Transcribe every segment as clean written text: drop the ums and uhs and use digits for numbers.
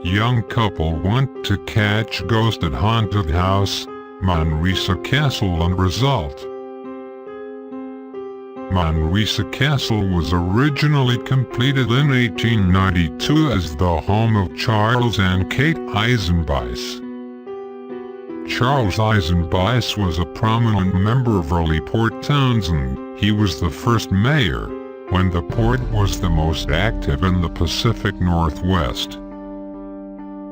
young couple went to catch ghost at haunted house, Manresa Castle and result. Manresa Castle was originally completed in 1892 as the home of Charles and Kate Eisenbeis. Charles Eisenbeis was a prominent member of early port towns, and he was the first mayor when the port was the most active in the Pacific Northwest.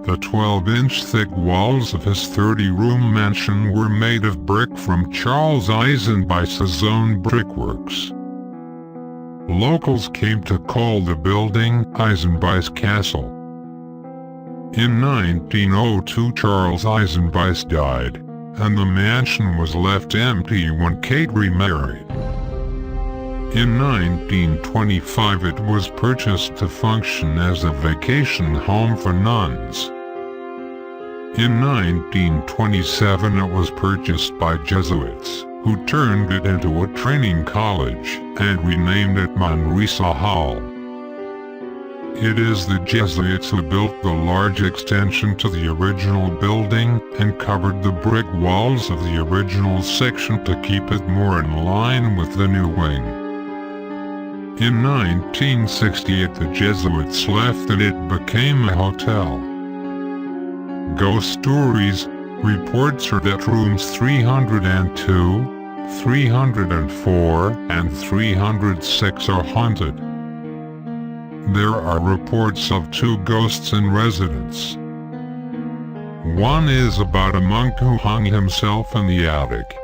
The 12-inch thick walls of his 30-room mansion were made of brick from Charles Eisenbeis's own brickworks. Locals came to call the building Eisenbeis Castle. In 1902 Charles Eisenbeis died, and the mansion was left empty when Kate remarried. In 1925 it was purchased to function as a vacation home for nuns. In 1927 it was purchased by Jesuits, who turned it into a training college and renamed it Manresa Hall. It is the Jesuits who built the large extension to the original building and covered the brick walls of the original section to keep it more in line with the new wing. In 1968 the Jesuits left and it became a hotel. Ghost stories reports are that rooms 302, 304, and 306 are haunted. There are reports of 2 ghosts in residence. One is about a monk who hung himself in the attic.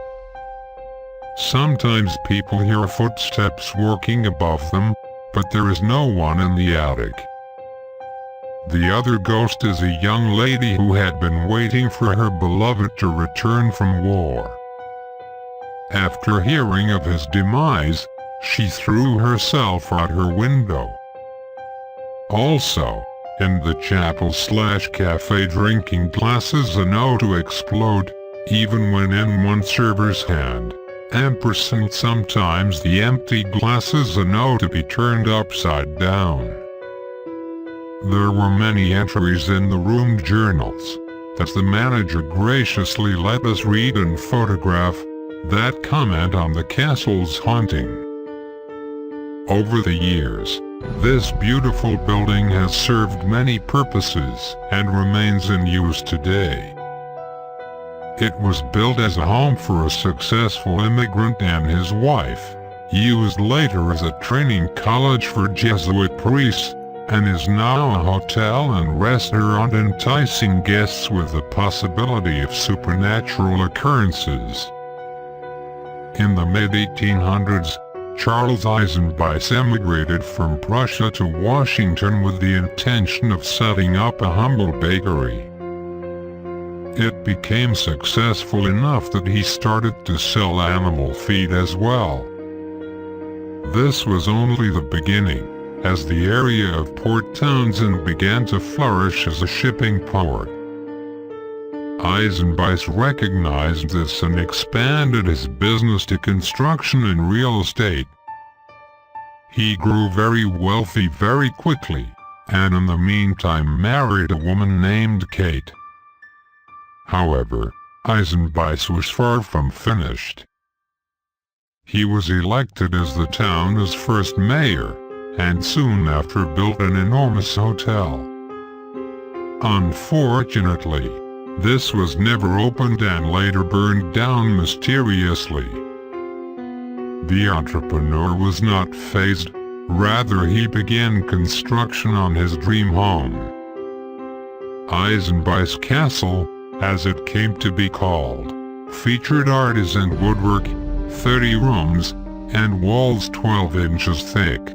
Sometimes people hear footsteps walking above them, but there is no one in the attic. The other ghost is a young lady who had been waiting for her beloved to return from war. After hearing of his demise, she threw herself out her window. Also, in the chapel/cafe drinking glasses are known to explode, even when in one server's hand. Ampersand sometimes the empty glasses are known to be turned upside down. There were many entries in the room journals that the manager graciously let us read and photograph that comment on the castle's haunting. Over the years, this beautiful building has served many purposes and remains in use today. It was built as a home for a successful immigrant and his wife, used later as a training college for Jesuit priests, and is now a hotel and restaurant enticing guests with the possibility of supernatural occurrences. In the mid-1800s, Charles Eisenbeis emigrated from Prussia to Washington with the intention of setting up a humble bakery. It became successful enough that he started to sell animal feed as well. This was only the beginning, as the area of Port Townsend began to flourish as a shipping port. Eisenbeis recognized this and expanded his business to construction and real estate. He grew very wealthy very quickly, and in the meantime married a woman named Kate. However, Eisenbeis was far from finished. He was elected as the town's first mayor, and soon after built an enormous hotel. Unfortunately, this was never opened and later burned down mysteriously. The entrepreneur was not fazed, rather he began construction on his dream home. Eisenbeis Castle, as it came to be called, featured artisan woodwork, 30 rooms, and walls 12 inches thick.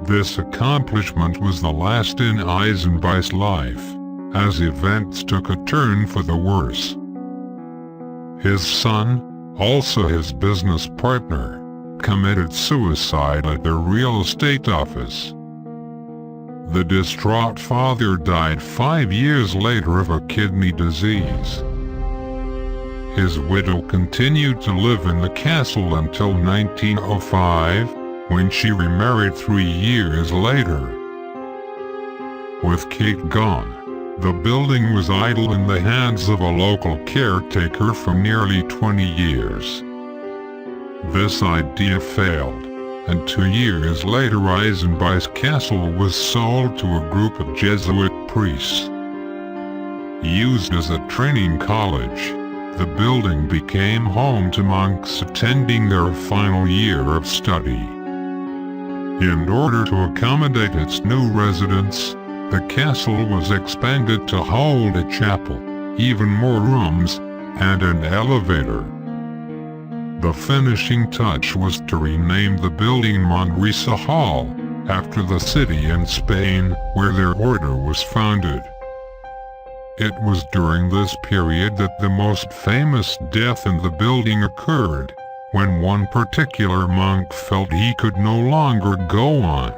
This accomplishment was the last in Eisenbeis' life, as events took a turn for the worse. His son, also his business partner, committed suicide at their real estate office. The distraught father died 5 years later of a kidney disease. His widow continued to live in the castle until 1905, when she remarried 3 years later. With Kate gone, the building was idle in the hands of a local caretaker for nearly 20 years. This idea failed, and 2 years later Eisenbei's castle was sold to a group of Jesuit priests. Used as a training college, the building became home to monks attending their final year of study. In order to accommodate its new residents, the castle was expanded to hold a chapel, even more rooms, and an elevator. The finishing touch was to rename the building Manresa Hall, after the city in Spain where their order was founded. It was during this period that the most famous death in the building occurred, when one particular monk felt he could no longer go on.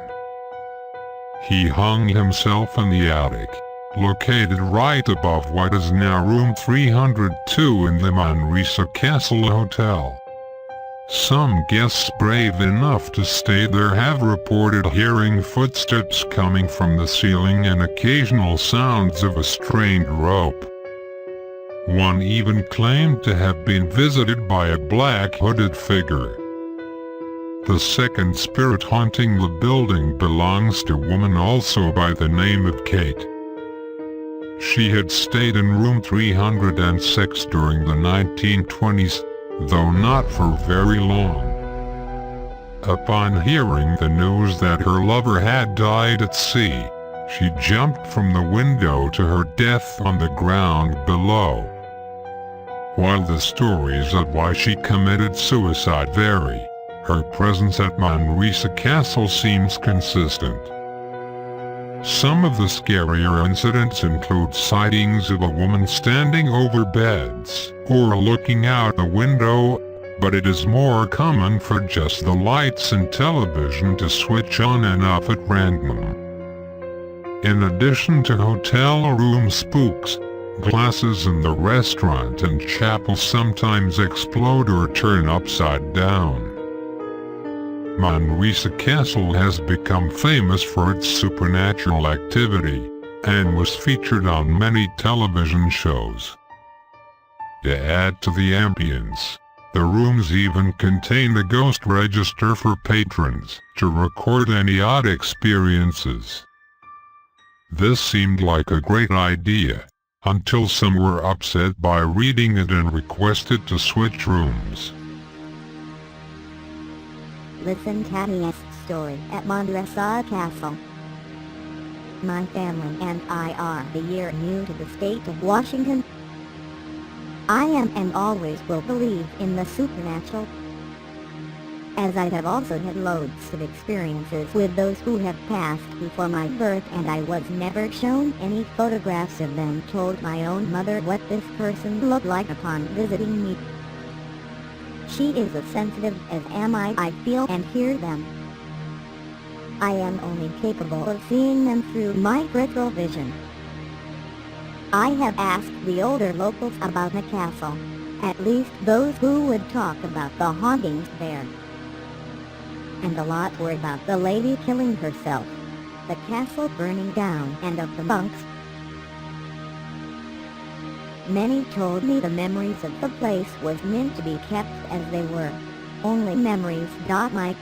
He hung himself in the attic, located right above what is now room 302 in the Manresa Castle Hotel. Some guests brave enough to stay there have reported hearing footsteps coming from the ceiling and occasional sounds of a strained rope. One even claimed to have been visited by a black hooded figure. The second spirit haunting the building belongs to a woman also by the name of Kate. She had stayed in room 306 during the 1920s, though not for very long. Upon hearing the news that her lover had died at sea, she jumped from the window to her death on the ground below. While the stories of why she committed suicide vary, her presence at Manresa Castle seems consistent. Some of the scarier incidents include sightings of a woman standing over beds or looking out the window, but it is more common for just the lights and television to switch on and off at random. In addition to hotel room spooks, glasses in the restaurant and chapel sometimes explode or turn upside down. Manresa Castle has become famous for its supernatural activity, and was featured on many television shows. To add to the ambience, the rooms even contain a ghost register for patrons to record any odd experiences. This seemed like a great idea, until some were upset by reading it and requested to switch rooms. Listen Tammy's story at Manresa Castle. My family and I are the year new to the state of Washington. I am and always will believe in the supernatural, as I have also had loads of experiences with those who have passed before my birth, and I was never shown any photographs of them. Told my own mother what this person looked like upon visiting me. She is as sensitive as am I. I feel and hear them. I am only capable of seeing them through my peripheral vision. I have asked the older locals about the castle, at least those who would talk about the hauntings there. And a lot were about the lady killing herself, the castle burning down, and of the monks. Many told me the memories of the place was meant to be kept as they were, only memories. My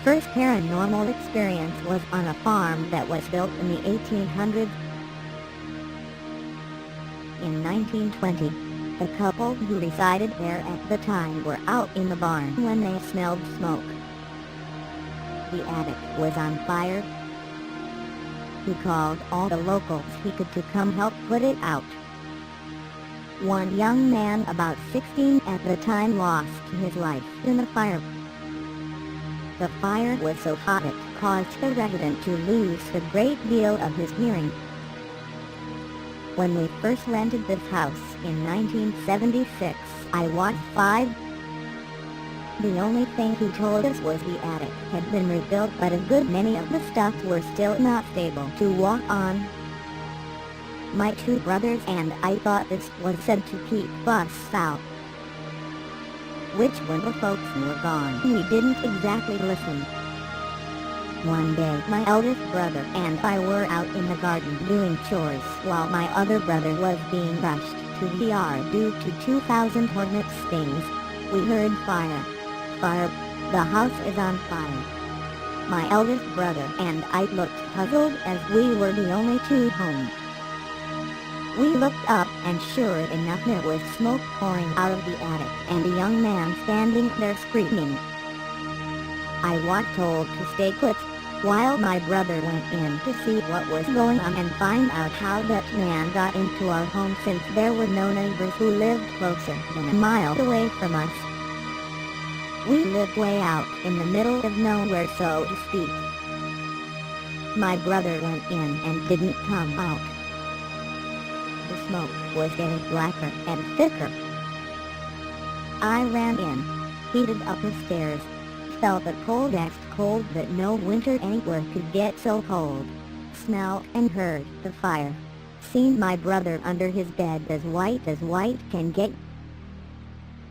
first paranormal experience was on a farm that was built in the 1800s. In 1920, the couple who resided there at the time were out in the barn when they smelled smoke. The attic was on fire. He called all the locals he could to come help put it out. One young man about 16 at the time lost his life in the fire. The fire was so hot it caused the resident to lose a great deal of his hearing. When we first rented this house in 1976, I was 5. The only thing he told us was the attic had been rebuilt, but a good many of the stuff were still not stable to walk on. My 2 brothers and I thought this was said to keep us out, which when the folks were gone we didn't exactly listen. One day my eldest brother and I were out in the garden doing chores while my other brother was being rushed to the ER due to 2,000 hornet stings. We heard fire. Fire! The house is on fire. My eldest brother and I looked puzzled as we were the only two home. We looked up and sure enough there was smoke pouring out of the attic and a young man standing there screaming. I was told to stay put, while my brother went in to see what was going on and find out how that man got into our home since there were no neighbors who lived closer than a mile away from us. We lived way out in the middle of nowhere, so to speak. My brother went in and didn't come out. The smoke was getting blacker and thicker. I ran in, headed up the stairs, felt the coldest cold that no winter anywhere could get so cold, smelled and heard the fire, seen my brother under his bed as white can get.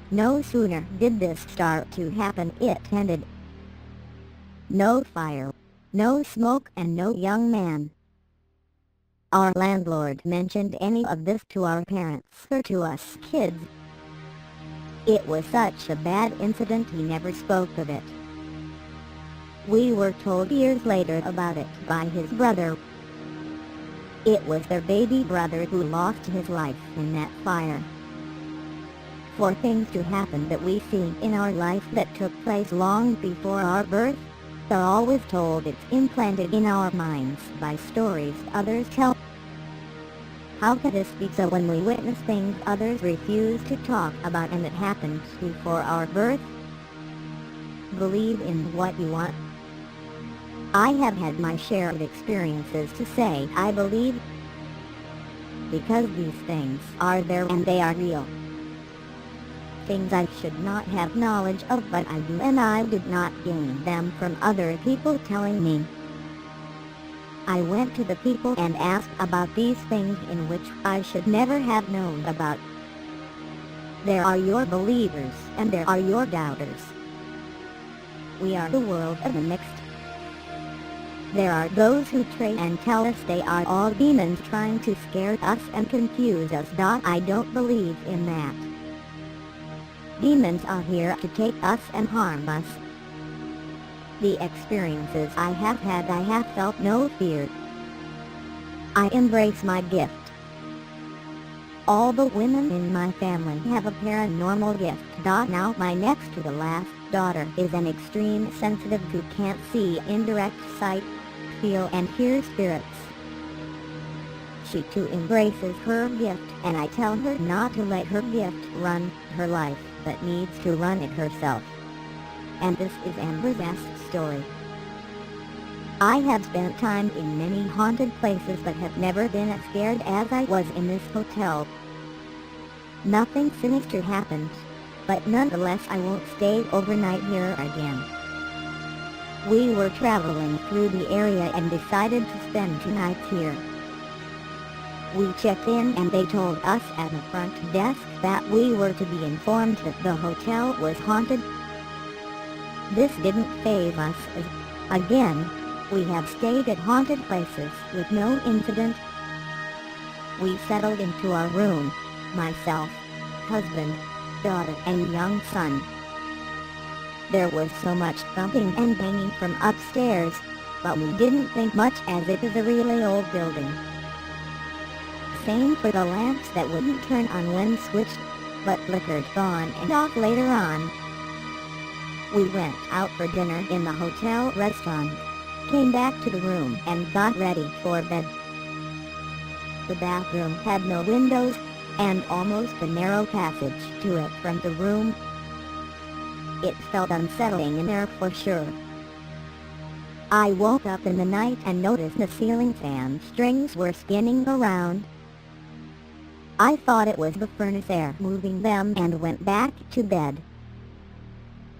No sooner did this start to happen it ended. No fire, no smoke and no young man. Our landlord mentioned any of this to our parents or to us kids. It was such a bad incident he never spoke of it. We were told years later about it by his brother. It was their baby brother who lost his life in that fire. For things to happen that we see in our life that took place long before our birth, they're always told it's implanted in our minds by stories others tell. How could this be so when we witness things others refuse to talk about and it happened before our birth? Believe in what you want. I have had my share of experiences to say I believe, because these things are there and they are real. Things I should not have knowledge of, but I do, and I did not gain them from other people telling me. I went to the people and asked about these things in which I should never have known about. There are your believers and there are your doubters. We are the world of the mixed. There are those who try and tell us they are all demons trying to scare us and confuse us. I don't believe in that. Demons are here to take us and harm us. The experiences I have had, I have felt no fear. I embrace my gift. All the women in my family have a paranormal gift. Now my next to the last daughter is an extreme sensitive who can't see indirect sight, feel and hear spirits. She too embraces her gift, and I tell her not to let her gift run her life, but needs to run it herself. And this is Manresa's story. I have spent time in many haunted places but have never been as scared as I was in this hotel. Nothing sinister happened, but nonetheless I won't stay overnight here again. We were traveling through the area and decided to spend 2 nights here. We checked in and they told us at the front desk that we were to be informed that the hotel was haunted. This didn't faze us as, again, we have stayed at haunted places with no incident. We settled into our room, myself, husband, daughter and young son. There was so much thumping and banging from upstairs, but we didn't think much as it is a really old building. Same for the lamps that wouldn't turn on when switched, but flickered on and off later on. We went out for dinner in the hotel restaurant, came back to the room and got ready for bed. The bathroom had no windows, and almost a narrow passage to it from the room. It felt unsettling in there for sure. I woke up in the night and noticed the ceiling fan strings were spinning around. I thought it was the furnace air moving them and went back to bed.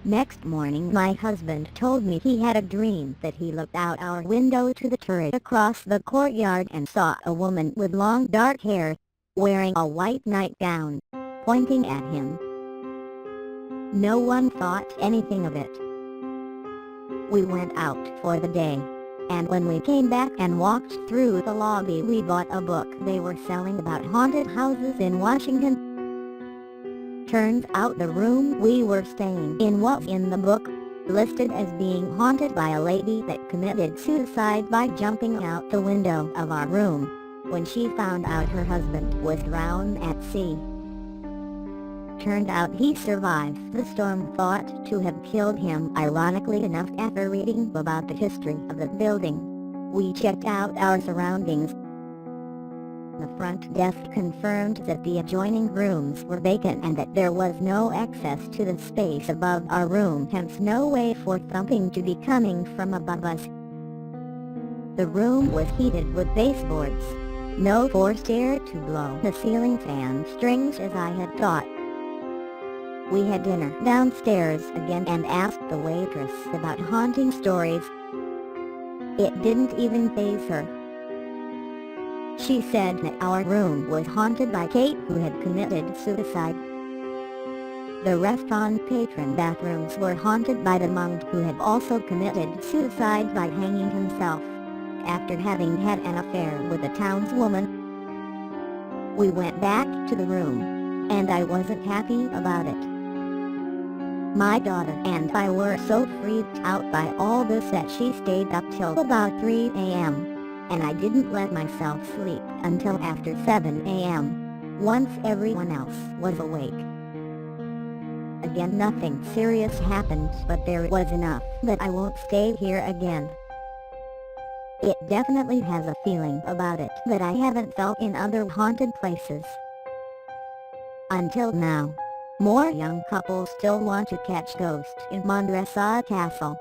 Next morning my husband told me he had a dream that he looked out our window to the turret across the courtyard and saw a woman with long dark hair, wearing a white nightgown, pointing at him. No one thought anything of it. We went out for the day, and when we came back and walked through the lobby we bought a book they were selling about haunted houses in Washington. Turns out the room we were staying in was in the book, listed as being haunted by a lady that committed suicide by jumping out the window of our room when she found out her husband was drowned at sea. Turned out he survived the storm thought to have killed him. Ironically enough, after reading about the history of the building, we checked out our surroundings. The front desk confirmed that the adjoining rooms were vacant and that there was no access to the space above our room, hence no way for thumping to be coming from above us. The room was heated with baseboards, no forced air to blow the ceiling fan strings as I had thought. We had dinner downstairs again and asked the waitress about haunting stories. It didn't even faze her. She said that our room was haunted by Kate, who had committed suicide. The restaurant patron bathrooms were haunted by the monk, who had also committed suicide by hanging himself after having had an affair with a townswoman. We went back to the room, and I wasn't happy about it. My daughter and I were so freaked out by all this that she stayed up till about 3 a.m. and I didn't let myself sleep until after 7 a.m. once everyone else was awake. Again, nothing serious happened, but there was enough that I won't stay here again. It definitely has a feeling about it that I haven't felt in other haunted places. Until now, more young couples still want to catch ghosts in Manresa Castle.